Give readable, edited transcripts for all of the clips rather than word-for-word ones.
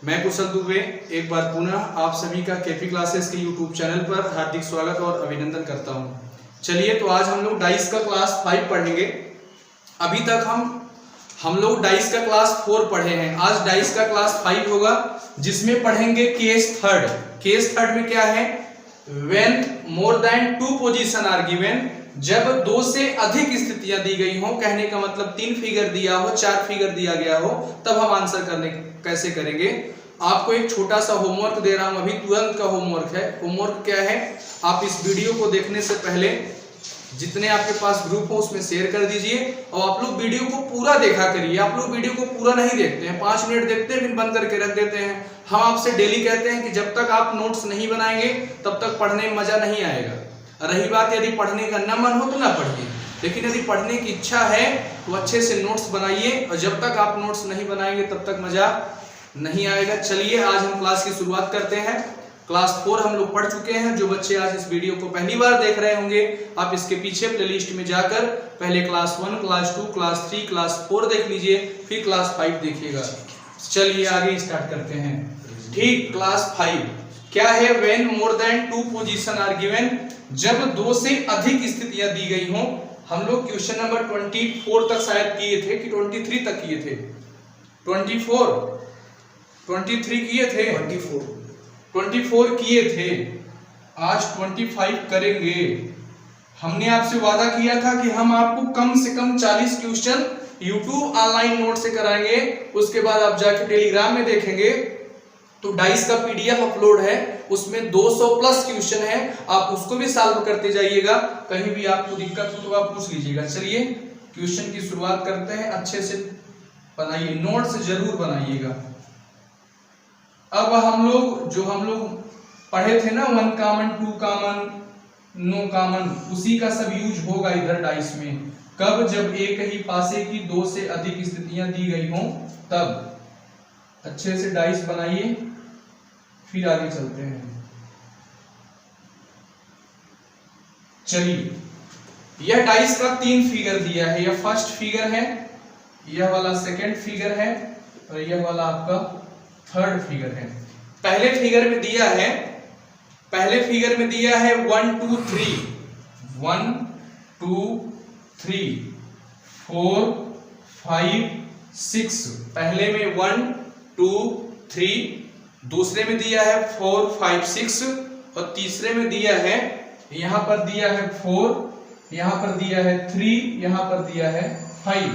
मैं कुशल दुबे एक बार पुनः आप सभी का केपी क्लासेस के यूट्यूब चैनल पर हार्दिक स्वागत और अभिनंदन करता हूं। चलिए तो आज हम लोग डाइस का क्लास 5 पढ़ेंगे। अभी तक हम लोग डाइस का क्लास 4 पढ़े हैं। आज डाइस का क्लास 5 होगा जिसमें पढ़ेंगे केस थर्ड। केस थर्ड में क्या है? When more than 2 position are given, जब 2 से अधिक स्थितियां दी गई हो, कहने का मतलब 3 फिगर दिया हो, 4 फिगर दिया गया हो, तब हम आंसर करने कैसे करेंगे। आपको एक छोटा सा होमवर्क दे रहा हूं, अभी तुरंत का होमवर्क है। होमवर्क क्या है? आप इस वीडियो को देखने से पहले जितने आपके पास ग्रुप हो उसमें शेयर कर दीजिए और आप लोग वीडियो को पूरा देखा करिए। आप लोग वीडियो को पूरा नहीं देखते हैं, 5 मिनट देखते हैं फिर बंद करके रख देते हैं। हम आपसे डेली कहते हैं कि जब तक आप नोट्स नहीं बनाएंगे तब तक पढ़ने में मजा नहीं आएगा। रही बात यदि पढ़ने का न मन हो तो ना पढ़िए, लेकिन यदि पढ़ने की इच्छा है तो अच्छे से नोट्स बनाइए, और जब तक आप नोट्स नहीं बनाएंगे तब तक मजा नहीं आएगा। चलिए आज हम क्लास की शुरुआत करते हैं। क्लास 4 हम लोग पढ़ चुके हैं। जो बच्चे आज इस वीडियो को पहली बार देख रहे होंगे, आप इसके पीछे प्लेलिस्ट में जाकर पहले क्लास 1, क्लास 2, क्लास 3, क्लास 4 देख लीजिए, फिर क्लास 5 देखिएगा। चलिए आगे स्टार्ट करते हैं। ठीक, क्लास 5 क्या है? When more than 2 position are given, जब 2 से अधिक स्थितियां दी गई हों। हम लोग क्वेश्चन नंबर 24 तक शायद किए थे कि 23 तक किए थे? 23 किए थे, 24 किए थे। आज 25 करेंगे। हमने आपसे वादा किया था कि हम आपको कम से कम 40 क्वेश्चन YouTube ऑनलाइन नोट से कराएंगे। उसके बाद आप जाके टेलीग्राम में देखेंगे तो डाइस का PDF अपलोड है, उसमें 200 प्लस क्वेश्चन है। आप उसको भी सॉल्व करते जाइएगा। कहीं भी आपको दिक्कत हो तो आप पूछ लीजिएगा। चलिए क्वेश्चन की शुरुआत करते हैं। अच्छे से बनाइए, नोट्स जरूर बनाइएगा। अब हम लोग पढ़े थे ना, 1 कॉमन, 2 कॉमन, नो कॉमन, उसी का सब यूज होगा इधर डाइस में। कब? जब एक ही पासे की 2 से अधिक स्थितियां दी गई हों तब। अच्छे से डाइस बनाइए, फिर आगे चलते हैं। चलिए, यह डाइस का 3 फिगर दिया है। यह फर्स्ट फिगर है, यह वाला सेकंड फिगर है, और यह वाला आपका थर्ड फिगर है। पहले फिगर में दिया है 1 2 3, 1 2 3 4 5 6। पहले में 1 2 3, दूसरे में दिया है 4 5 6, और तीसरे में दिया है, यहां पर दिया है 4, यहां पर दिया है 3, यहां पर दिया है 5।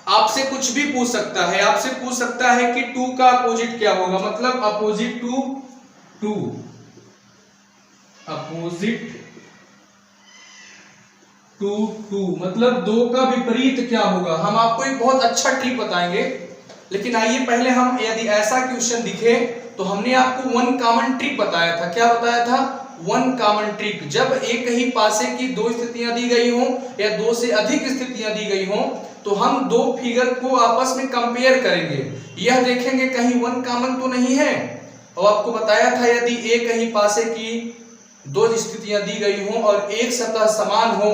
आपसे कुछ भी पूछ सकता है। आपसे पूछ सकता है कि 2 का अपोजिट क्या होगा, मतलब अपोजिट टू 2, अपोजिट टू 2 मतलब 2 का विपरीत क्या होगा। हम आपको एक बहुत अच्छा ट्रिक बताएंगे, लेकिन आइए पहले हम, यदि ऐसा क्वेश्चन दिखे तो हमने आपको 1 कॉमन ट्रिक बताया था। क्या बताया था? 1 कॉमन ट्रिक। जब एक ही पासे की 2 स्थितियां दी गई हों या 2 से अधिक स्थितियां दी गई हों तो हम 2 फिगर को आपस में कंपेयर करेंगे। यह देखेंगे कहीं 1 कॉमन तो नहीं है। और आपको बताया था यदि एक ही पासे की 2 स्थितियां दी गई हों और एक सतह समान हो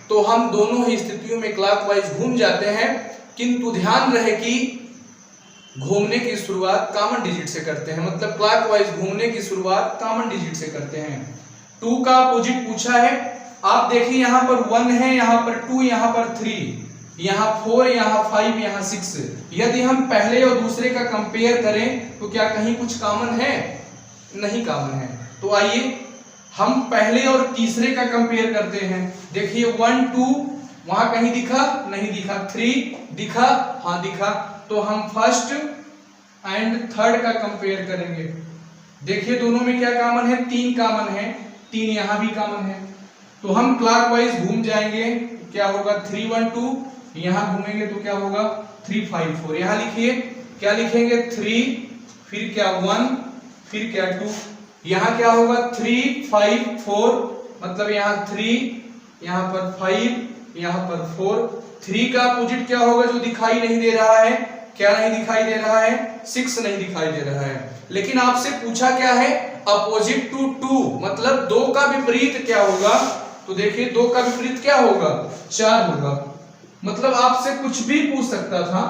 तो हम दोनों ही स्थितियों में क्लॉकवाइज घूम जाते हैं। किंतु ध्यान रहे कि घूमने की शुरुआत कॉमन डिजिट से करते हैं, मतलब क्लॉकवाइज घूमने की शुरुआत कॉमन डिजिट से करते हैं। 2 का अपोजिट पूछा है। आप देखिए यहां पर 1 है, यहां पर 2, यहां पर 3, यहां 4, यहां 5, यहां 6। यदि हम पहले और दूसरे का कंपेयर करें तो क्या कहीं कुछ कॉमन है? नहीं कॉमन है। तो आइए हम पहले और तीसरे का कंपेयर करते हैं। देखिए 1 2 वहां कहीं दिखा? नहीं दिखा। 3 दिखा? हाँ दिखा। तो हम फर्स्ट एंड थर्ड का कंपेयर करेंगे। देखिए दोनों में क्या कॉमन है? 3 कॉमन है। 3 यहां भी कॉमन है। तो हम क्लॉकवाइज घूम जाएंगे। क्या होगा? 3 1 2, यहां घूमेंगे तो क्या होगा? 3 5 4। यहां लिखिए, क्या लिखेंगे? 3, फिर क्या 1, फिर क्या 2। यहां क्या होगा? 3 5 4, मतलब यहां 3, यहां पर 5, यहां पर 4। 3 का अपोजिट क्या होगा जो दिखाई नहीं दे रहा है? क्या नहीं दिखाई दे रहा है? 6 नहीं दिखाई दे रहा है। लेकिन आपसे पूछा क्या है? अपोजिट टू 2, मतलब 2 का विपरीत क्या होगा। तो देखिए 2 का विपरीत क्या होगा? 4 होगा। मतलब आपसे कुछ भी पूछ सकता था।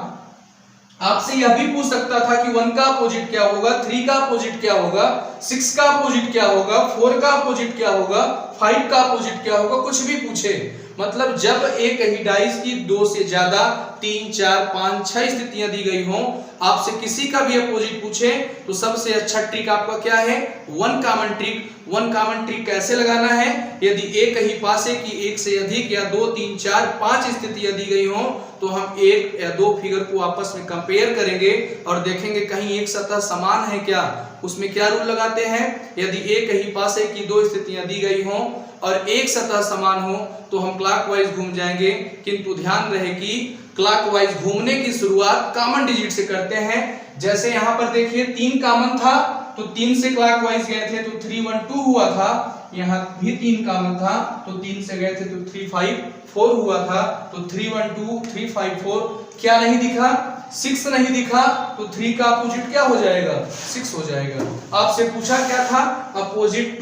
आपसे यह भी पूछ सकता था कि 1 का अपोजिट क्या होगा, 3 का अपोजिट क्या होगा, 6 का अपोजिट क्या होगा, 4 का अपोजिट क्या होगा, 5 का अपोजिट क्या होगा, कुछ भी पूछे। मतलब जब एक ही डाइस की 2 से ज्यादा 3, 4, 5, 6 स्थितियां दी गई हों, आपसे किसी का भी अपोजिट पूछे तो सबसे अच्छा ट्रिक आपका क्या है, 1 कॉमन ट्रिक। 1 कॉमन ट्रिक कैसे लगाना है, यदि एक ही पासे की एक से अधिक या 2, 3, 4, 5 स्थितियां दी गई हों तो हम एक या दो फिगर को आपस में कंपेयर करेंगे और देखेंगे कहीं एक सतह समान है क्या। उसमें क्या रूल लगाते हैं, यदि एक ही पासे की 2 स्थितियां दी गई हों और एक सतह समान हो तो हम क्लॉकवाइज घूम जाएंगे, किंतु ध्यान रहे कि क्लॉकवाइज घूमने की शुरुआत कॉमन डिजिट से करते हैं। जैसे यहां पर देखिए 3 कॉमन था तो 3 से क्लॉकवाइज गए थे तो 3, 1, 2 हुआ था। यहाँ भी 3 कॉमन था तो 3 से गए थे तो 3, 5, 4 हुआ था। तो 3, 1, 2, 3, 5, 4 क्या नहीं दिखा, 6 नहीं दिखा। तो 3 का अपोजिट क्या हो जाएगा, 6 हो जाएगा। आपसे पूछा क्या था, अपोजिट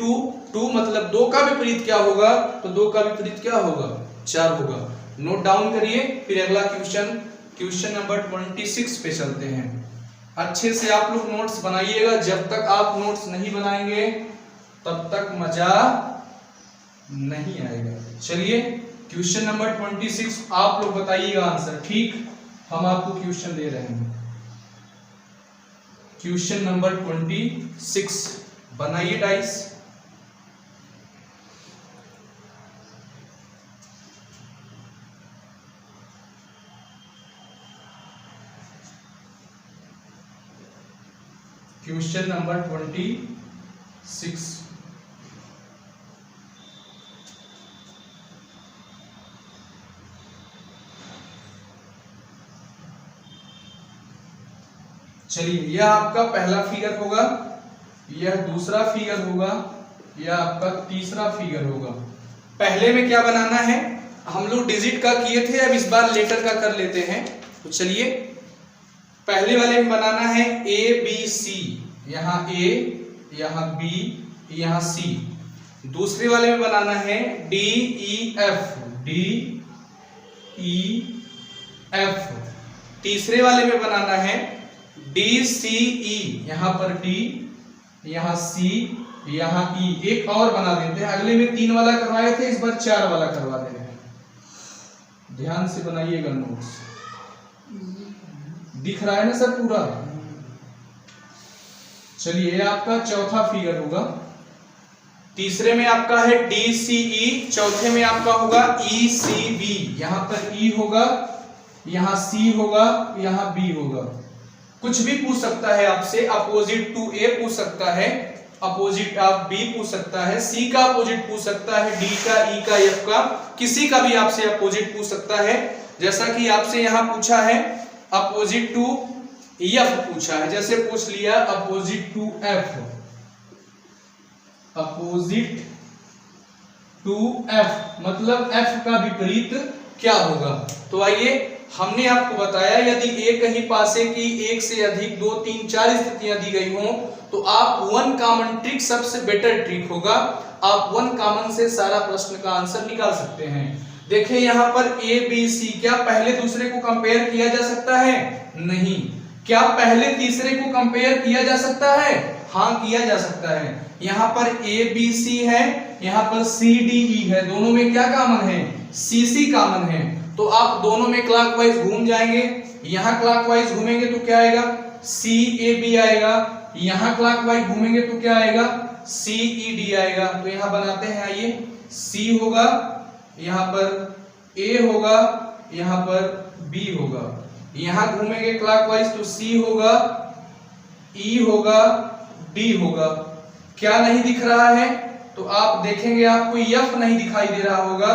2 मतलब 2 का विपरीत क्या होगा, तो 2 का विपरीत क्या होगा, 4 होगा। नोट डाउन करिए, फिर अगला क्वेश्चन नंबर 26 पे चलते हैं। अच्छे से आप लोग नोट्स बनाइएगा, जब तक आप नोट्स नहीं बनाएंगे तब तक मजा नहीं आएगा। चलिए क्वेश्चन नंबर 26 आप लोग बताइएगा आंसर, ठीक। हम आपको क्वेश्चन दे रहे हैं। क्वेश्चन नंबर 26 बनाइए डाइस। क्वेश्चन नंबर 26 चलिए, यह आपका पहला फिगर होगा, यह दूसरा फिगर होगा, यह आपका तीसरा फिगर होगा। पहले में क्या बनाना है, हम लोग डिजिट का किए थे, अब इस बार लेटर का कर लेते हैं। तो चलिए पहले वाले में बनाना है ए बी सी, यहाँ ए, यहाँ बी, यहाँ सी। दूसरे वाले में बनाना है D E F, D E F. तीसरे वाले में बनाना है डी सी ई, यहां पर डी, यहां सी, यहां ई। एक और बना देते हैं, अगले में 3 वाला करवाए थे, इस बार 4 वाला करवा दे रहे हैं। ध्यान से बनाइएगा नोट्स, दिख रहा है ना सर पूरा। चलिए ये आपका चौथा फिगर होगा। तीसरे में आपका है डी सी ई, चौथे में आपका होगा ई सी बी। यहां पर ई होगा, यहां सी होगा, यहां बी होगा। कुछ भी पूछ सकता है आपसे, अपोजिट टू ए पूछ सकता है, अपोजिट ऑफ बी पूछ सकता है, सी का अपोजिट पूछ सकता है, डी का, ई का, एफ का, किसी का भी आपसे अपोजिट पूछ सकता है। जैसा कि आपसे यहां पूछा है अपोजिट टू एफ पूछा है, जैसे पूछ लिया opposite to F, opposite to F मतलब एफ का विपरीत क्या होगा। तो आइए, हमने आपको बताया यदि एक ही पासे की एक से अधिक 2, 3, 4 स्थितियां दी गई हों तो आप 1 कॉमन ट्रिक सबसे बेटर ट्रिक होगा। आप 1 कॉमन से सारा प्रश्न का आंसर निकाल सकते हैं। देखिए यहाँ पर ए बी सी, क्या पहले दूसरे को कंपेयर किया जा सकता है, नहीं। क्या पहले तीसरे को कंपेयर किया जा सकता है, हाँ किया जा सकता है। यहाँ पर ए बी सी है, यहाँ पर सी डी ई है, दोनों में क्या कॉमन है, सी सी कॉमन है। तो आप दोनों में क्लॉकवाइज घूम जाएंगे। यहाँ क्लॉकवाइज घूमेंगे तो क्या आएगा, सी ए बी आएगा। यहाँ क्लॉकवाइज घूमेंगे तो क्या आएगा, सी ई डी आएगा। तो यहाँ बनाते हैं, आइए, सी होगा, यहाँ पर ए होगा, यहाँ पर बी होगा। यहाँ घूमेंगे क्लॉकवाइज तो सी होगा, ई होगा, डी होगा। क्या नहीं दिख रहा है, तो आप देखेंगे आपको एफ नहीं दिखाई दे रहा होगा,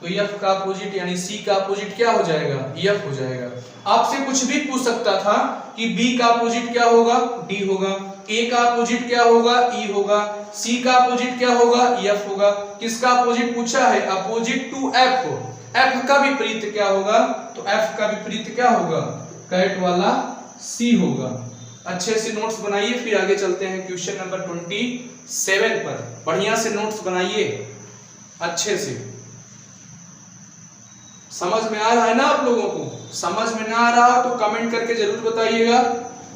तो एफ का अपोजिट यानी सी का अपोजिट क्या हो जाएगा, एफ हो जाएगा। आपसे कुछ भी पूछ सकता था कि बी का अपोजिट क्या होगा, डी होगा, ए का अपोजिट क्या होगा, ई होगा, सी का अपोजिट क्या होगा, एफ होगा। किसका अपोजिट पूछा है, अपोजिट टू एफ। एफ का विपरीत क्या होगा, तो एफ का विपरीत क्या होगा, कैट वाला सी होगा। अच्छे से नोट्स बनाइए, फिर आगे चलते हैं क्वेश्चन नंबर 27 पर। बढ़िया से नोट्स बनाइए, अच्छे से। समझ में आ रहा है ना आप लोगों को। समझ में ना आ रहा हो तो कमेंट करके जरूर बताइएगा,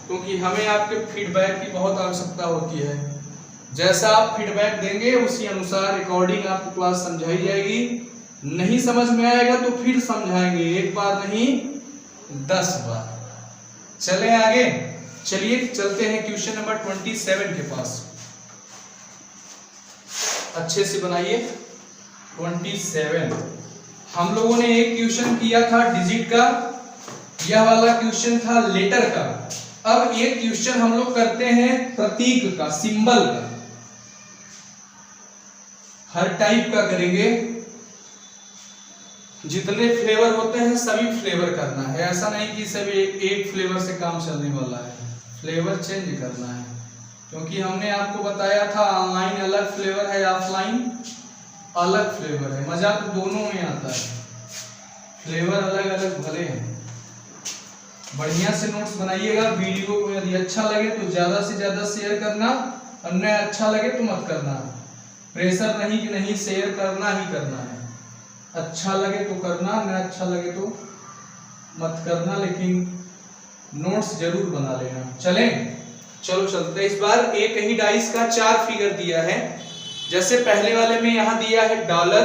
क्योंकि हमें आपके फीडबैक की बहुत आवश्यकता होती है। जैसा आप फीडबैक देंगे उसी अनुसार रिकॉर्डिंग आपको क्लास समझाई जाएगी। नहीं समझ में आएगा तो फिर समझाएंगे, एक बार नहीं 10 बार। चलें आगे, चलिए चलते हैं क्वेश्चन नंबर 27 के पास। अच्छे से बनाइए 27। हम लोगों ने एक क्वेश्चन किया था डिजिट का, यह वाला क्वेश्चन था लेटर का। अब एक क्वेश्चन हम लोग करते हैं प्रतीक का, सिंबल का। हर टाइप का करेंगे, जितने फ्लेवर होते हैं सभी फ्लेवर करना है। ऐसा नहीं कि सभी एक फ्लेवर से काम चलने वाला है, फ्लेवर चेंज करना है। क्योंकि हमने आपको बताया था ऑनलाइन अलग फ्लेवर है, ऑफलाइन अलग फ्लेवर है। मजा तो दोनों में आता है, फ्लेवर अलग अलग भले हैं। बढ़िया से नोट्स बनाइएगा। वीडियो को यदि अच्छा लगे तो ज्यादा से ज्यादा शेयर करना, और न अच्छा लगे तो मत करना। प्रेशर नहीं कि नहीं, शेयर करना ही करना है। अच्छा लगे तो करना, न अच्छा लगे तो मत करना, लेकिन नोट्स जरूर बना लेना। चलें, चलो चलते हैं। इस बार एक ही डाइस का 4 फिगर दिया है। जैसे पहले वाले में यहां दिया है डॉलर,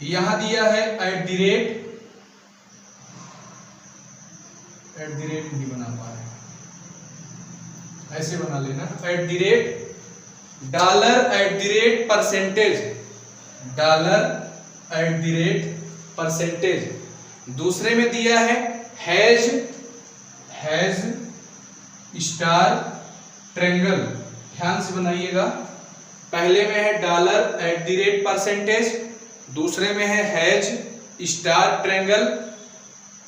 यहां दिया है @ नहीं बना पा रहे, ऐसे बना लेना @ डॉलर @ %। दूसरे में दिया है हैज स्टार ट्रायंगल। ध्यान से बनाइएगा, पहले में है डॉलर @ %, दूसरे में है हैज स्टार ट्रायंगल,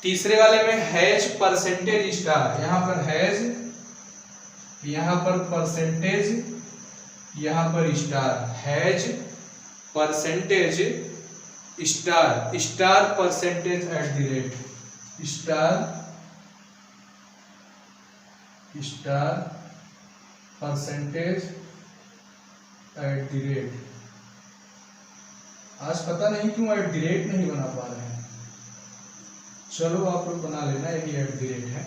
तीसरे वाले में हैज %। यहां पर हैज, यहां पर परसेंटेज, यहां पर star. Has % star percentage @ star percentage @ आज पता नहीं क्यों @ नहीं बना पा रहे हैं। चलो आप लोग बना लेना, यही @ है।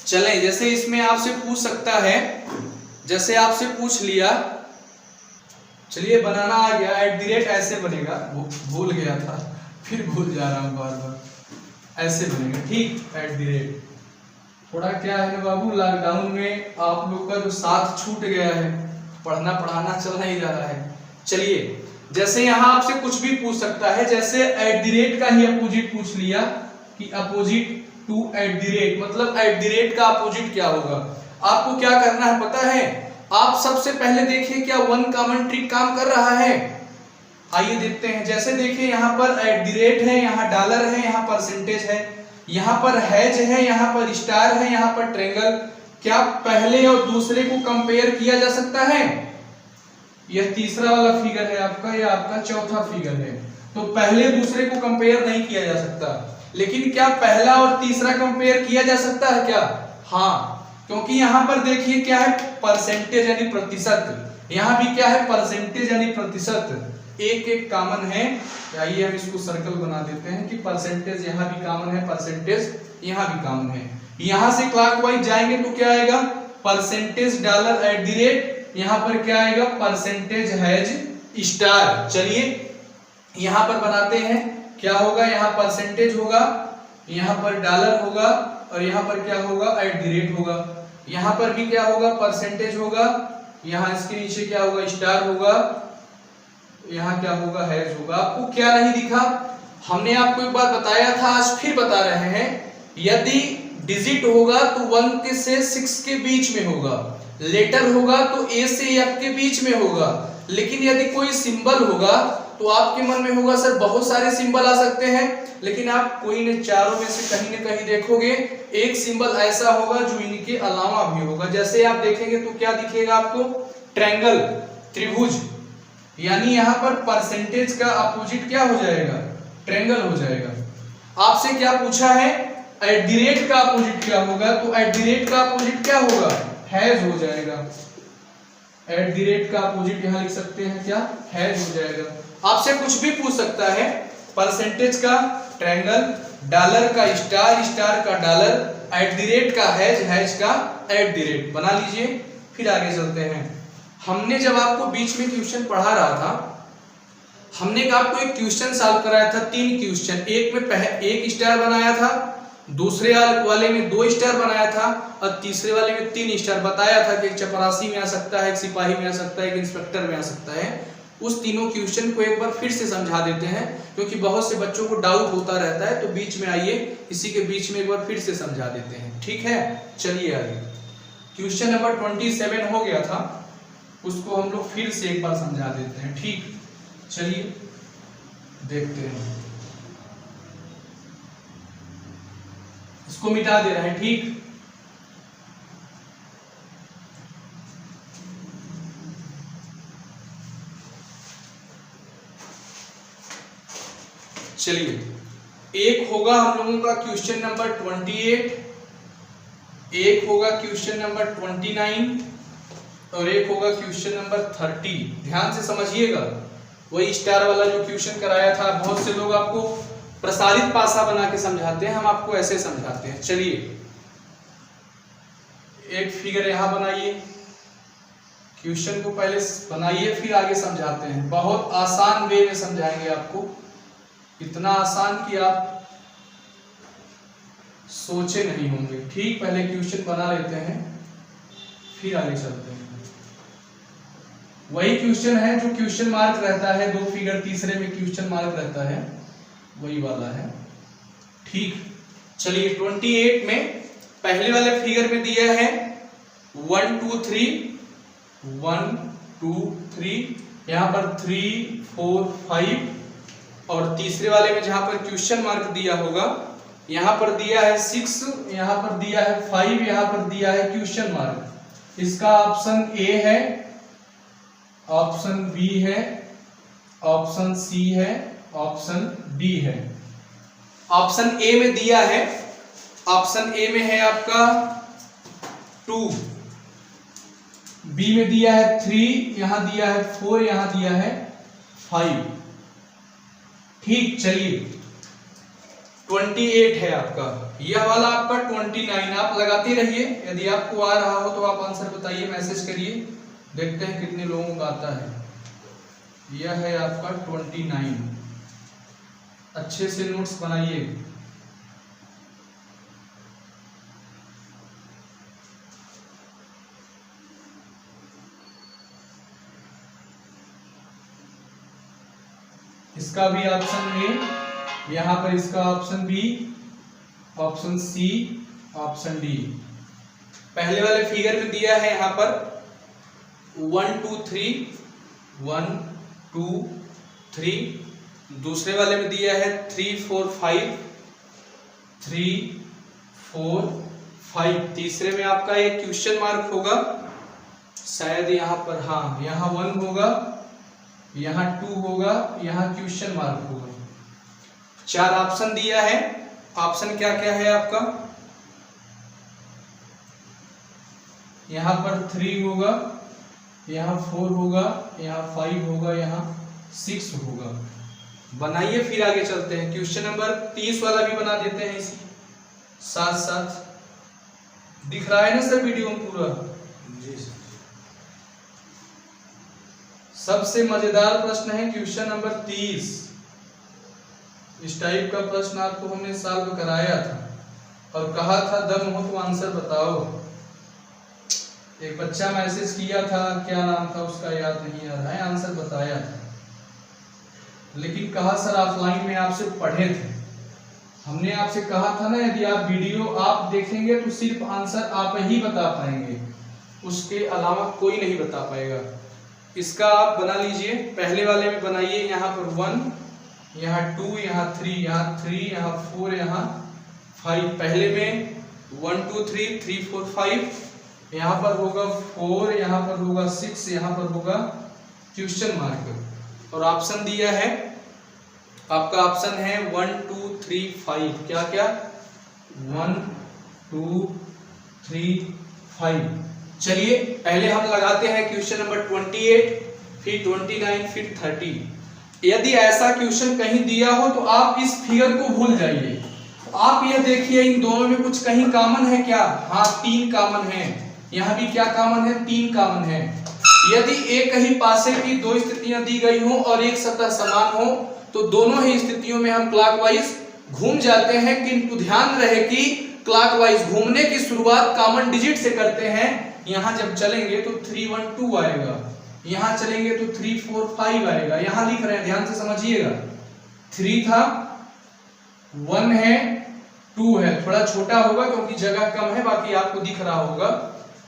चलें, जैसे इसमें आपसे पूछ सकता है, जैसे आपसे पूछ लिया, चलिए बनाना आ गया। @ ऐसे बनेगा, भूल गया था, फिर भूल जा रहा हूं बार बार। ऐसे बनेगा, ठीक। @ थोड़ा क्या है ना बाबू, लॉकडाउन में आप लोग का जो साथ छूट गया है, पढ़ाना चल नहीं जा रहा है। चलिए, जैसे यहां आपसे कुछ भी पूछ सकता है, जैसे @ का ही अपोजिट पूछ लिया कि अपोजिट टू @ मतलब @ का अपोजिट क्या होगा। आपको क्या करना है पता है? आप सबसे पहले देखिए क्या 1 कॉमन ट्रिक काम कर रहा है। आइए देखते हैं। जैसे देखिए यहाँ पर @ है, यहाँ डॉलर है, यहाँ परसेंटेज है, यहाँ पर हैज है, यहाँ पर स्टार है, यहाँ पर ट्रायंगल। क्या पहले और दूसरे को कंपेयर किया जा सकता है? यह तीसरा वाला फिगर है आपका, यह आपका चौथा फिगर है। तो पहले दूसरे को कंपेयर नहीं किया जा सकता, लेकिन क्या पहला और तीसरा कंपेयर किया जा सकता है क्या? हाँ, क्योंकि यहां पर देखिए क्या है, परसेंटेज यानी प्रतिशत। यहां भी क्या है, परसेंटेज यानी प्रतिशत। एक कॉमन है। आइए हम इसको सर्कल बना देते हैं कि परसेंटेज यहां भी कॉमन है, परसेंटेज यहां भी कॉमन है। यहां से क्लॉकवाइज जाएंगे तो क्या आएगा, परसेंटेज डॉलर @ यहां पर क्या आएगा, परसेंटेज हैज स्टार। चलिए यहां पर बनाते हैं, क्या होगा, यहाँ परसेंटेज होगा, यहाँ पर डॉलर होगा, और यहाँ पर क्या होगा, @ होगा। यहाँ पर भी क्या होगा, परसेंटेज होगा, यहाँ इसके नीचे क्या होगा, स्टार होगा, यहाँ क्या होगा, हैज होगा। आपको क्या नहीं दिखा? हमने आपको एक बार बताया था, आज फिर बता रहे हैं। यदि डिजिट होगा तो 1 से 6 के बीच में होगा, लेटर होगा तो A से F के बीच में होगा। लेकिन यदि कोई सिंबल होगा तो आपके मन में होगा सर बहुत सारे सिंबल आ सकते हैं, लेकिन आप कोई न चारों में से कहीं न कहीं देखोगे एक सिंबल ऐसा होगा जो इनके अलावा भी होगा। जैसे आप देखेंगे तो क्या दिखेगा आपको, ट्रायंगल, त्रिभुज। यानी यहाँ पर परसेंटेज का अपोजिट क्या हो जाएगा, ट्रायंगल हो जाएगा। आपसे क्या पूछा है, @ का अपोजिट क्या होगा, तो @ का अपोजिट क्या होगा, हैज हो जाएगा। @ का अपोजिट यहाँ लिख सकते हैं क्या, हैज हो जाएगा। आपसे कुछ भी पूछ सकता है, परसेंटेज का ट्रायंगल, डॉलर का स्टार, स्टार का डॉलर, एट द रेट का हैज, हैज का एट द रेट बना लीजिए। फिर आगे चलते हैं। हमने जब आपको बीच में क्वेश्चन पढ़ा रहा था, हमने आपको एक क्वेश्चन सॉल्व कराया था, 3 क्वेश्चन, एक में एक स्टार बनाया था, दूसरे वाले में 2 स्टार बनाया था और तीसरे वाले में 3 स्टार बताया था कि एक चपरासी में आ सकता है, एक सिपाही में आ सकता है, एक इंस्पेक्टर में आ सकता है। उस तीनों क्वेश्चन को एक बार फिर से समझा देते हैं, क्योंकि बहुत से बच्चों को डाउट होता रहता है, तो बीच में आइए इसी के बीच में एक बार फिर से समझा देते हैं, ठीक है। चलिए आगे, क्वेश्चन नंबर 27 हो गया था, उसको हम लोग फिर से एक बार समझा देते हैं, ठीक। चलिए देखते हैं, इसको मिटा दे रहे हैं, ठीक। चलिए, एक होगा हम लोगों का क्वेश्चन नंबर 28, एक होगा क्वेश्चन नंबर 29 और एक होगा क्वेश्चन नंबर 30। ध्यान से समझिएगा, वही स्टार वाला जो क्वेश्चन कराया था। बहुत से लोग आपको प्रसारित पासा बना के समझाते हैं, हम आपको ऐसे समझाते हैं। चलिए, एक फिगर यहां बनाइए, क्वेश्चन को पहले बनाइए फिर आगे समझाते हैं। बहुत आसान वे में समझाएंगे आपको, इतना आसान कि आप सोचे नहीं होंगे, ठीक। पहले क्वेश्चन बना लेते हैं फिर आगे चलते हैं। वही क्वेश्चन है जो क्वेश्चन मार्क रहता है, 2 फिगर, तीसरे में क्वेश्चन मार्क रहता है, वही वाला है, ठीक। चलिए, 28 में पहले वाले फिगर में दिया है 1 2 3, 1 2 3, यहां पर 3 4 5, और तीसरे वाले में जहां पर क्वेश्चन मार्क दिया होगा, यहां पर दिया है 6, यहां पर दिया है 5, यहां पर दिया है क्वेश्चन मार्क। इसका ऑप्शन ए है, ऑप्शन बी है, ऑप्शन सी है, ऑप्शन डी है। ऑप्शन ए में दिया है, ऑप्शन ए में है आपका 2, बी में दिया है 3, यहां दिया है 4, यहां दिया है 5, ठीक। चलिए, 28 है आपका, यह वाला आपका 29। आप लगाते रहिए, यदि आपको आ रहा हो तो आप आंसर बताइए, मैसेज करिए, देखते हैं कितने लोगों का आता है। यह है आपका 29, अच्छे से नोट्स बनाइए। इसका भी ऑप्शन ए, यहां पर इसका option B, option C, option D. पहले वाले फिगर में दिया है यहां पर 1 2 3, 1 2 3, दूसरे वाले में दिया है 3 4 5, 3 4 5, तीसरे में आपका एक क्वेश्चन मार्क होगा, शायद यहां पर, हाँ, यहां 1 होगा, यहां 2 होगा, यहां क्वेश्चन मार्क होगा। 4 ऑप्शन दिया है। ऑप्शन क्या क्या है आपका, यहां पर 3 होगा, यहां 4 होगा, यहां 5 होगा, यहां 6 होगा। बनाइए फिर आगे चलते हैं। क्वेश्चन नंबर 30 वाला भी बना देते हैं इसी साथ साथ। दिख रहा है ना सर वीडियो में पूरा? जी सर। सबसे मजेदार प्रश्न है क्वेश्चन नंबर 30। इस टाइप का प्रश्न आपको हमने सॉल्व कराया था और कहा था दम हो तो आंसर बताओ। एक बच्चा मैसेज किया था, क्या नाम था उसका याद नहीं आ रहा है, आंसर बताया था, लेकिन कहा सर ऑफलाइन में आपसे पढ़े थे। हमने आपसे कहा था ना, यदि आप वीडियो आप देखेंगे तो सिर्फ आंसर आप ही बता पाएंगे, उसके अलावा कोई नहीं बता पाएगा। इसका आप बना लीजिए, पहले वाले में बनाइए, यहाँ पर 1, यहाँ 2, यहाँ 3, यहाँ 3, यहाँ 4, यहाँ 5। पहले में 1 2 3 3 4 5, यहाँ पर होगा 4, यहाँ पर होगा 6, यहाँ पर होगा क्वेश्चन मार्क। और ऑप्शन दिया है आपका, ऑप्शन है 1 2 3 5। क्या क्या? 1 2 3 5। चलिए पहले हम लगाते हैं क्वेश्चन नंबर 28, फिर 29, फिर 30। यदि ऐसा क्वेश्चन कहीं दिया हो तो आप इस फिगर को भूल जाइए। आप यह देखिए इन दोनों में कुछ कहीं कॉमन है क्या? हाँ, 3 कॉमन है। यहाँ भी क्या कॉमन है? 3 कॉमन है। यदि एक ही पासे की 2 स्थितियां दी गई हो और एक सतह समान हो तो दोनों ही स्थितियों में हम क्लॉकवाइज घूम जाते हैं, किंतु ध्यान रहे कि क्लॉकवाइज घूमने की शुरुआत कॉमन डिजिट से करते हैं। यहां जब चलेंगे तो 3 1 2 आएगा, यहां चलेंगे तो 3 4 5 आएगा। यहां लिख रहे हैं, ध्यान से समझिएगा, 3 था, 1 है, 2 है, थोड़ा छोटा होगा क्योंकि जगह कम है, बाकी आपको दिख रहा होगा।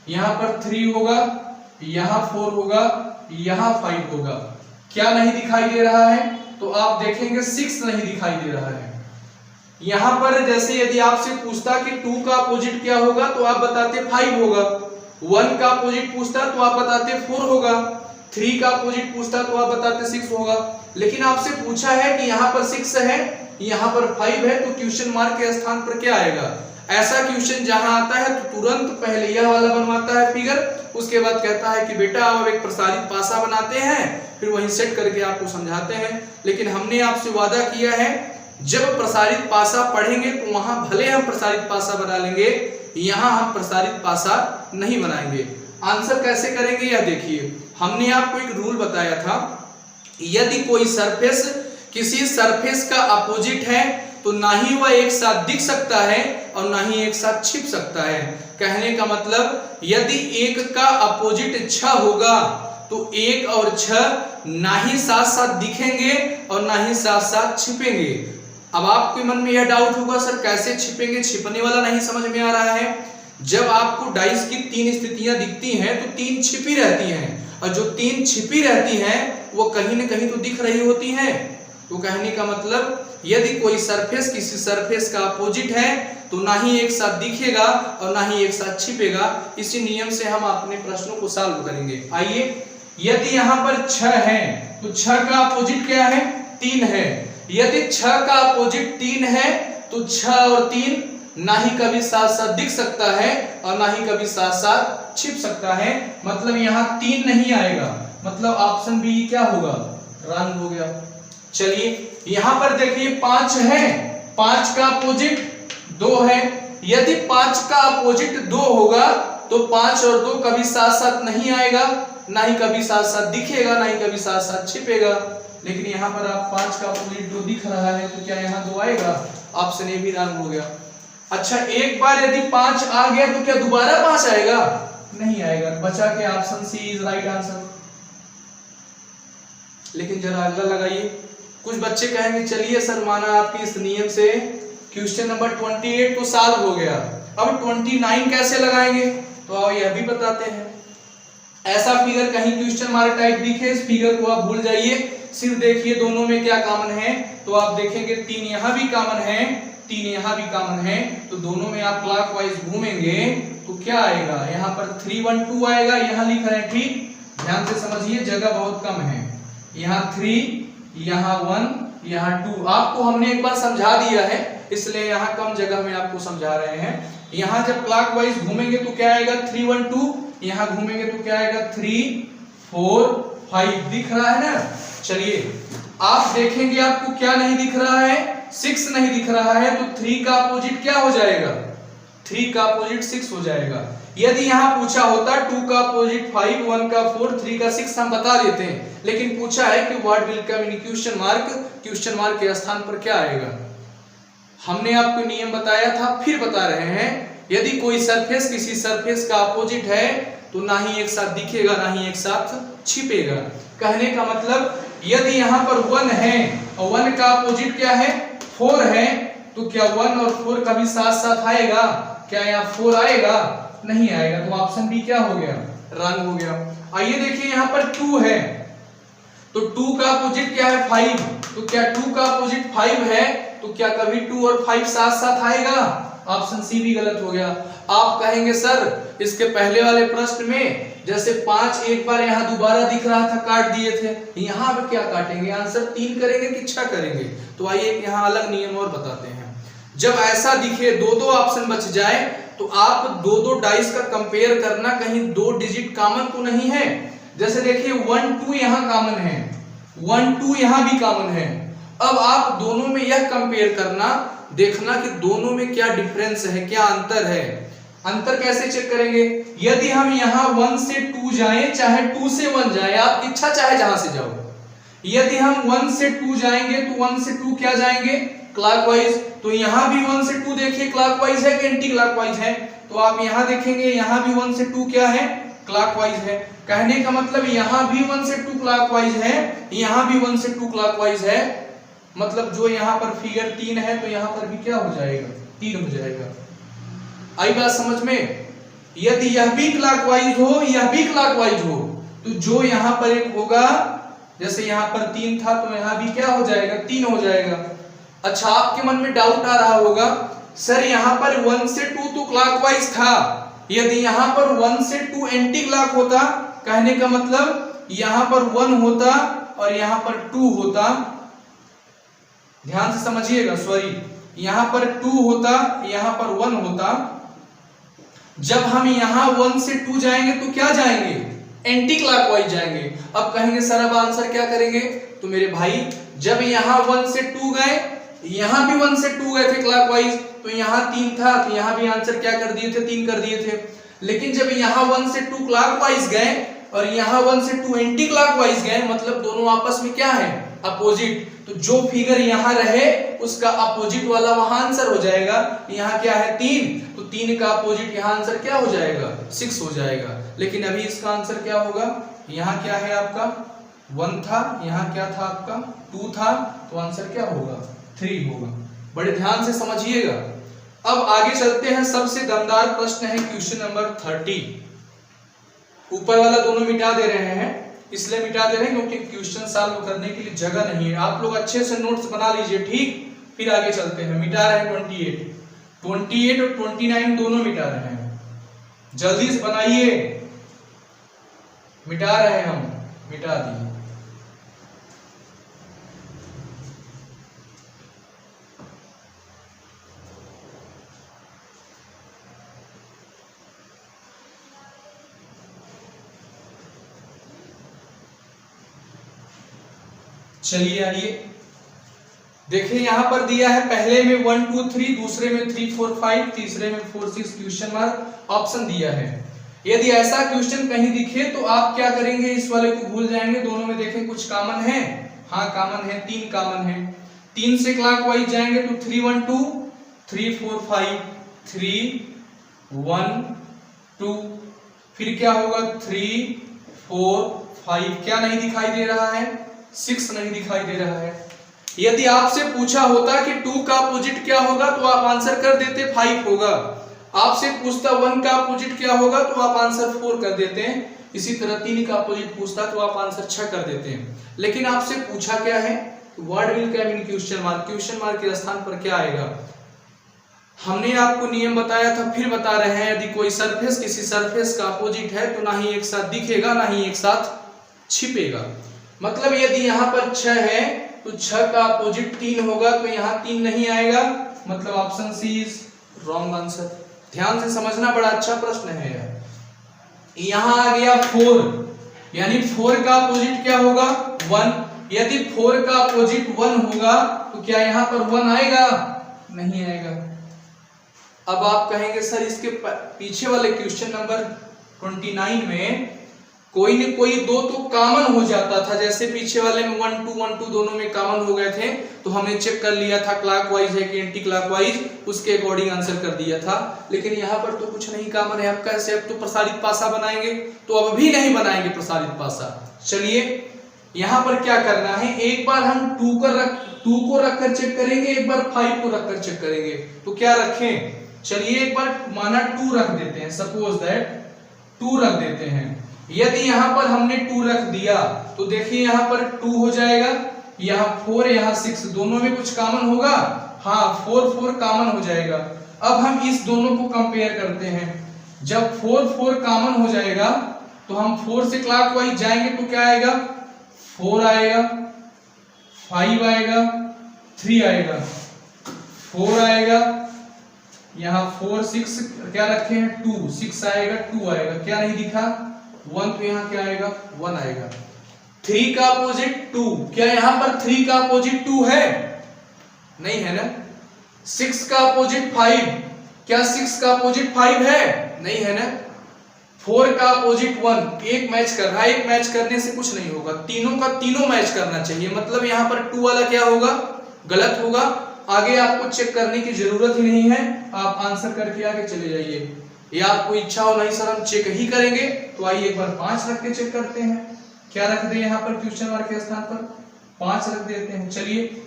यहां पर 3 होगा, यहां 4 होगा, यहां 5 होगा। क्या नहीं दिखाई दे रहा है? तो आप देखेंगे 6 नहीं दिखाई दे रहा है। यहां पर जैसे यदि आपसे पूछता कि 2 का अपोजिट क्या होगा तो आप बताते 5 होगा, 1 का अपोजिट पूछता तो आप बताते 4 होगा, 3 का अपोजिट पूछता तो आप बताते 6 होगा। लेकिन आपसे पूछा है कि यहाँ पर 6 है, यहाँ पर 5 है, तो क्वेश्चन मार्क के स्थान पर क्या आएगा? ऐसा क्वेश्चन जहां आता है तो तुरंत पहले यह वाला बनवाता है फिगर, उसके बाद कहता है कि बेटा अब एक प्रसारित पासा बनाते हैं, फिर वहीं सेट करके आपको समझाते हैं। लेकिन हमने आपसे वादा किया है जब प्रसारित पासा पढ़ेंगे तो वहां भले हम प्रसारित पासा बना लेंगे, यहां हम प्रसारित पासा नहीं बनाएंगे। आंसर कैसे करेंगे यह देखिए। हमने आपको एक रूल बताया था, यदि कोई सरफेस किसी सरफेस का अपोजिट है तो ना ही वह एक साथ दिख सकता है और ना ही एक साथ छिप सकता है। कहने का मतलब यदि एक का अपोजिट 6 होगा तो 1 और 6 ना ही साथ साथ दिखेंगे और ना ही साथ साथ छिपेंगे। अब आपके मन में यह डाउट होगा सर कैसे छिपेंगे, छिपने वाला नहीं समझ में आ रहा है। जब आपको डाइस की 3 स्थितियां दिखती हैं तो 3 छिपी रहती हैं, और जो 3 छिपी रहती हैं वो कहीं ना कहीं तो दिख रही होती हैं। तो कहने का मतलब यदि कोई सरफेस किसी सरफेस का अपोजिट है तो ना ही एक साथ दिखेगा और ना ही एक साथ छिपेगा। इसी नियम से हम अपने प्रश्नों को सॉल्व करेंगे। आइए, यदि यहाँ पर 6 है तो 6 का अपोजिट क्या है? 3 है। यदि 6 का अपोजिट 3 है तो 6 और 3 ना ही कभी साथ साथ दिख सकता है और ना ही कभी साथ साथ छिप सकता है। मतलब यहाँ 3 नहीं आएगा, मतलब ऑप्शन बी क्या होगा? रॉन्ग हो गया। चलिए यहां पर देखिए 5 है, 5 का अपोजिट 2 है। यदि 5 का अपोजिट 2 होगा तो 5 और 2 कभी साथ साथ नहीं आएगा, ना ही कभी साथ साथ दिखेगा, ना ही कभी साथ साथ छिपेगा। लेकिन यहाँ पर आप 5 का अपोजिट 2 दिख रहा है तो क्या यहाँ 2 आएगा? ऑप्शन ए भी रॉन्ग हो गया। अच्छा, एक बार यदि 5 आ गया तो क्या दोबारा 5 आएगा? नहीं आएगा। बचा के option C is right answer. लेकिन जरा अगला लगाइए। कुछ बच्चे कहेंगे चलिए सर माना आपके इस नियम से क्वेश्चन नंबर 28 तो सॉल्व हो गया, अब 29 कैसे लगाएंगे? तो आओ यह भी बताते हैं। ऐसा फिगर कहीं क्वेश्चन मार्क टाइप दिखे, इस फिगर को आप भूल जाइए, सिर्फ देखिए दोनों में क्या कॉमन है। तो आप देखेंगे 3 यहाँ भी कॉमन है, 3 यहाँ भी कॉमन है, तो दोनों में आप क्लॉकवाइज घूमेंगे तो क्या आएगा? यहाँ पर 3 1 2 आएगा। यहाँ लिख रहे हैं, ठीक ध्यान से समझिए, जगह बहुत कम है। यहाँ 3, यहाँ 1, यहाँ 2। आपको हमने एक बार समझा दिया है इसलिए यहाँ कम जगह में आपको समझा रहे हैं। यहाँ जब क्लॉकवाइज घूमेंगे तो क्या आएगा? 3 1 2। यहाँ घूमेंगे तो क्या आएगा? 3 4 5। दिख रहा है ना? चलिए आप देखेंगे आपको क्या नहीं दिख रहा है? 6 नहीं दिख रहा है, तो 3 का अपोजिट क्या हो जाएगा? 3 का अपोजिट 6 हो जाएगा। यदि यहाँ पूछा होता 2 का अपोजिट 5, 1 का 4, 3 का 6 हम बता देते हैं, लेकिन पूछा है कि what will come in question mark, question mark के स्थान पर क्या आएगा? हमने आपको नियम बताया था, फिर बता रहे हैं। यदि कोई सरफेस किसी सरफेस का अपोजिट है तो ना ही एक साथ दिखेगा ना ही एक साथ छिपेगा। कहने का मतलब यदि यहाँ पर 1 है और 1 का अपोजिट क्या है? 4 है, तो क्या 1 और 4 कभी साथ साथ आएगा? क्या यहाँ 4 आएगा? नहीं आएगा। तो ऑप्शन बी क्या हो गया? रॉन्ग हो गया। आइए देखिए यहाँ पर 2 है, तो 2 का अपोजिट क्या है? 5। तो क्या 2 का अपोजिट 5 है तो क्या कभी 2 और 5 साथ साथ आएगा? ऑप्शन सी भी गलत हो गया। आप कहेंगे सर इसके पहले वाले प्रश्न में जैसे 5 एक बार यहाँ दोबारा दिख रहा था, काट दिए थे, यहाँ पे क्या काटेंगे? आंसर 3 करेंगे कि 6 करेंगे? तो आइए यहाँ अलग नियम और बताते हैं। जब ऐसा दिखे 2-2 ऑप्शन बच जाए तो आप 2-2 डाइस का कंपेयर करना, कहीं 2 डिजिट कॉमन तो नहीं है। जैसे देखिए 1 2 यहाँ कॉमन है, 1 2 यहां भी कॉमन है। अब आप दोनों में यह कंपेयर करना, देखना कि दोनों में क्या डिफरेंस है, क्या अंतर है। अंतर कैसे चेक करेंगे? यदि हम यहां 1 से 2 जाएं, चाहे 2 से 1 जाएं, आपकी इच्छा चाहे जहां से जाओ। यदि हम 1 से 2 जाएंगे तो 1 से 2 क्या जाएंगे? क्लॉकवाइज। तो यहां भी 1 से 2 देखिए क्लॉकवाइज है कि एंटी क्लॉकवाइज है? तो आप यहां देखेंगे यहां भी 1 से 2 क्या है? क्लॉकवाइज है। कहने का मतलब यहां भी 1 से 2 क्लॉकवाइज है, यहां भी 1 से 2 क्लॉकवाइज है। मतलब जो यहां पर फिगर 3 है तो यहां पर भी क्या हो जाएगा? 3 हो जाएगा। आई बात समझ में? यदि यह भी क्लॉकवाइज हो, यह भी क्लॉकवाइज हो, तो जो यहां पर एक होगा, जैसे यहां पर 3 था तो यहां भी क्या हो जाएगा? 3 हो जाएगा। अच्छा, आपके मन में डाउट आ रहा होगा, सर यहां पर 1 से 2 तो क्लॉकवाइज था, यदि यहां पर 1 से 2 एंटी क्लॉक होता, कहने का मतलब यहां पर 1 होता और यहां पर 2 होता। ध्यान से समझिएगा, सॉरी, यहां पर 2 होता, यहां पर 1 होता। जब हम यहां 1 से 2 जाएंगे तो क्या जाएंगे? एंटी क्लॉकवाइज जाएंगे। अब कहेंगे सर अब आंसर क्या करेंगे? तो मेरे भाई जब यहां 1 से 2 गए, यहां भी 1 से 2 गए थे क्लॉकवाइज, तो यहां 3 था तो यहां भी आंसर क्या कर दिए थे? 3 कर दिए थे। लेकिन जब यहां 1 से 2 क्लॉकवाइज गए और यहां 1 से 2 एंटी क्लॉकवाइज गए, मतलब दोनों आपस में क्या है? अपोजिट। तो जो फिगर यहां रहे उसका अपोजिट वाला वहां आंसर हो जाएगा। यहां क्या है? 3, तो 3 का अपोजिट यहां आंसर क्या हो जाएगा? 6 हो जाएगा। लेकिन अभी इसका आंसर क्या होगा? यहां क्या है आपका? 1 था, यहां क्या था आपका? 2 था, तो आंसर क्या होगा? 3 होगा। बड़े ध्यान से समझिएगा। अब आगे चलते हैं। सबसे दमदार प्रश्न है क्वेश्चन नंबर 30। ऊपर वाला दोनों मिटा दे रहे हैं, इसलिए मिटा दे रहे हैं क्योंकि क्वेश्चन सॉल्व करने के लिए जगह नहीं है। आप लोग अच्छे से नोट्स बना लीजिए, ठीक? फिर आगे चलते हैं। मिटा रहे हैं 28 और 29 दोनों मिटा रहे हैं। जल्दी से बनाइए, मिटा रहे हैं हम, मिटा दिए। चलिए आइए देखिए, यहां पर दिया है पहले में 1 2 3, दूसरे में 3 4 5, तीसरे में 4 6 क्वेश्चन मार्क ऑप्शन दिया है। यदि ऐसा क्वेश्चन कहीं दिखे तो आप क्या करेंगे? इस वाले को भूल जाएंगे। दोनों में देखें कुछ कॉमन है? हाँ कॉमन है, 3 कॉमन है। 3 से क्लॉकवाइज जाएंगे तो 3 1 2, 3 4 5, 3 1 2, फिर क्या होगा? 3 4 5, क्या नहीं दिखाई दे रहा है? 6 नहीं दिखाई दे रहा है। यदि आपसे पूछा होता कि 2 का अपोजिट क्या होगा तो आप आंसर कर देते 5 होगा। आपसे पूछता 1 का अपोजिट क्या होगा तो आप आंसर 4 कर देते हैं। इसी तरह 3 का अपोजिट पूछता तो आप आंसर 6 कर देते हैं। लेकिन आपसे पूछा क्या है? What will come in question mark? Question mark के स्थान पर क्या आएगा? हमने आपको नियम बताया था, फिर बता रहे हैं। यदि कोई सरफेस किसी सरफेस का अपोजिट है तो ना ही एक साथ दिखेगा ना ही एक साथ छिपेगा। मतलब यदि यहां पर 6 है तो 6 का अपोजिट 3 होगा, तो यहां 3 नहीं आएगा। मतलब option C is wrong answer. ध्यान से समझना, बड़ा अच्छा प्रश्न है यार। यहां आ गया 4, यानी 4 का अपोजिट क्या होगा? 1। यदि 4 का अपोजिट 1 होगा तो क्या यहां पर 1 आएगा? नहीं आएगा। अब आप कहेंगे सर इसके पीछे वाले क्वेश्चन नंबर 29 में कोई न कोई 2 तो कॉमन हो जाता था। जैसे पीछे वाले में 1 2 दोनों में कॉमन हो गए थे, तो हमने चेक कर लिया था क्लॉकवाइज है कि एंटी क्लॉकवाइज, उसके अकॉर्डिंग आंसर कर दिया था। लेकिन यहाँ पर तो कुछ नहीं कॉमन है। अब कैसे? अब तो प्रसारित पासा बनाएंगे, तो अब भी नहीं बनाएंगे प्रसारित पासा। चलिए यहाँ पर क्या करना है, एक बार हम 2 को रखकर चेक करेंगे, एक बार 5 को रखकर चेक करेंगे। तो क्या रखें? चलिए एक बार माना 2 रख देते हैं, सपोज दैट 2 रख देते हैं। यदि यहां पर हमने 2 रख दिया तो देखिए यहां पर 2 हो जाएगा, यहां 4 यहां 6, दोनों में कुछ कॉमन होगा? हाँ 4 4 कॉमन हो जाएगा। अब हम इस दोनों को कंपेयर करते हैं। जब 4 4 कॉमन हो जाएगा तो हम 4 से क्लॉकवाइज जाएंगे तो क्या आएगा? 4 आएगा, 5 आएगा, 3 आएगा, 4 आएगा, यहाँ 4 6 क्या रखे हैं? 2 6 आएगा, 2 आएगा, क्या नहीं दिखा? 1, तो यहाँ क्या आएगा? 1 आएगा। 3 का अपोजिट 2, क्या यहां पर 3 का अपोजिट 2 है? नहीं है ना। 6 का अपोजिट 5, क्या 6 का अपोजिट 5 है? नहीं है ना। 4 का अपोजिट 1, एक मैच कर रहा है, एक मैच करने से कुछ नहीं होगा, तीनों का तीनों मैच करना चाहिए, मतलब यहां पर 2 वाला क्या होगा? गलत होगा। आगे आपको चेक करने की जरूरत ही नहीं है, आप आंसर करके आगे चले जाइए। या आपको इच्छा हो नहीं सर हम चेक ही करेंगे, तो आइए एक बार 5 रख के चेक करते हैं। क्या रख दे यहाँ पर क्वेश्चन मार्क के स्थान पर? 5 रख देते हैं। चलिए,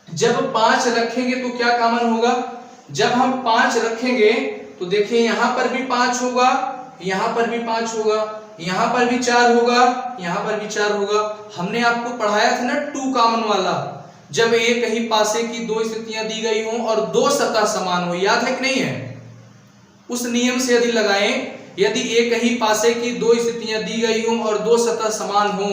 जब 5 रखेंगे तो क्या कॉमन होगा? जब हम 5 रखेंगे तो देखिए यहां पर भी 5 होगा, यहां पर भी 5 होगा, यहां पर भी 4 होगा, यहां पर भी 4 होगा। हमने आपको पढ़ाया था ना 2 कॉमन वाला, जब एक ही पासे की 2 स्थितियां दी गई हों और 2 सतह समान हो, याद है कि नहीं है? उस नियम से यदि लगाएं, यदि एक ही पासे की 2 स्थितियां दी गई हों और 2 सतह समान हो,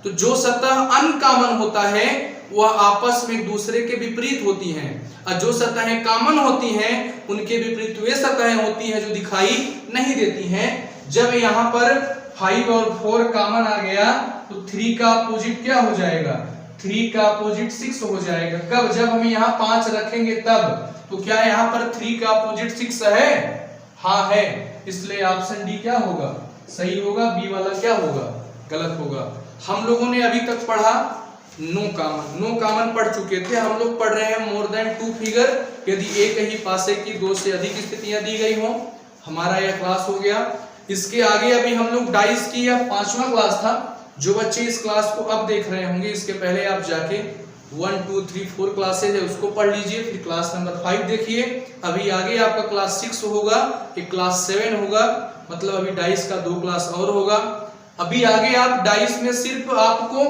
तो जो सतह अनकॉमन होता है वह आपस में एक दूसरे के विपरीत होती हैं, और जो सतहें कॉमन होती हैं उनके विपरीत वे सतहें होती हैं जो दिखाई नहीं देती हैं। जब यहाँ पर 5 और 4 कॉमन आ गया तो 3 का अपोजिट क्या हो जाएगा? 3 का अपोजिट 6 हो जाएगा। कब? जब हम यहाँ 5 रखेंगे तब। तो क्या यहाँ पर 3 का अपोजिट 6 है? हाँ है, इसलिए ऑप्शन डी क्या होगा? सही होगा। बी वाला क्या होगा? गलत होगा। हम लोगों ने अभी तक पढ़ा नो कॉमन पढ़ चुके थे। हम लोग पढ़ रहे हैं मोर देन 2 फिगर, यदि एक ही पासे की 2 से अधिक स्थितियां दी गई हों। हमारा यह क्लास हो गया। इसके आगे अभी हम लोग डाइस की यह 5वां क्लास था। जो बच्चे इस क्लास को अब देख रहे होंगे, इसके पहले आप जाके 1 2 3 4 क्लासेज है उसको पढ़ लीजिए, फिर क्लास नंबर 5 देखिए। अभी आगे आपका क्लास 6 होगा, एक क्लास 7 होगा, मतलब अभी डाइस का 2 क्लास और होगा। अभी आगे आप डाइस में सिर्फ आपको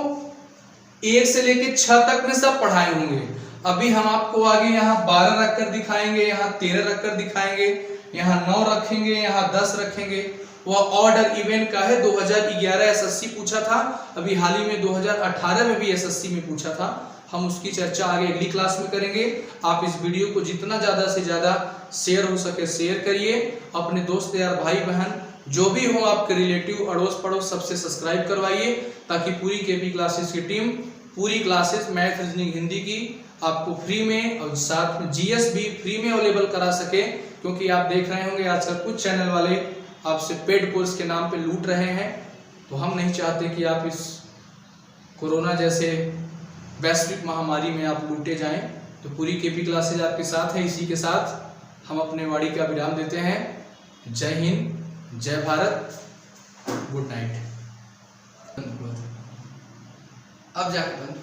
1 से लेके 6 तक में सब पढ़ाए होंगे। अभी हम आपको आगे यहाँ 12 रखकर दिखाएंगे, यहाँ 13 रखकर दिखाएंगे, यहाँ 9 रखेंगे, यहाँ 10 रखेंगे। वह ऑर्डर इवेंट का है। 2011 एसएससी पूछा था, अभी हाल ही में 2018 में भी एसएससी में पूछा था। हम उसकी चर्चा आगे अगली क्लास में करेंगे। आप इस वीडियो को जितना ज्यादा से ज्यादा शेयर हो सके शेयर करिए। अपने दोस्त यार भाई बहन जो भी हो आपके रिलेटिव अड़ोस पड़ोस सबसे सब्सक्राइब करवाइए, ताकि पूरी केपी क्लासेस की टीम पूरी क्लासेस मैथ रीजनिंग हिंदी की आपको फ्री में और साथ में जीएस भी फ्री में अवेलेबल करा सके। क्योंकि आप देख रहे होंगे आजकल कुछ चैनल वाले आपसे पेड कोर्स के नाम पे लूट रहे हैं, तो हम नहीं चाहते कि आप इस कोरोना जैसे वैश्विक महामारी में आप लूटे जाएं। तो पूरी केपी क्लासेज आपके साथ है। इसी के साथ हम अपने वाणी का विराम देते हैं। जय हिंद, जय भारत, गुड नाइट। अब जाकर बंद।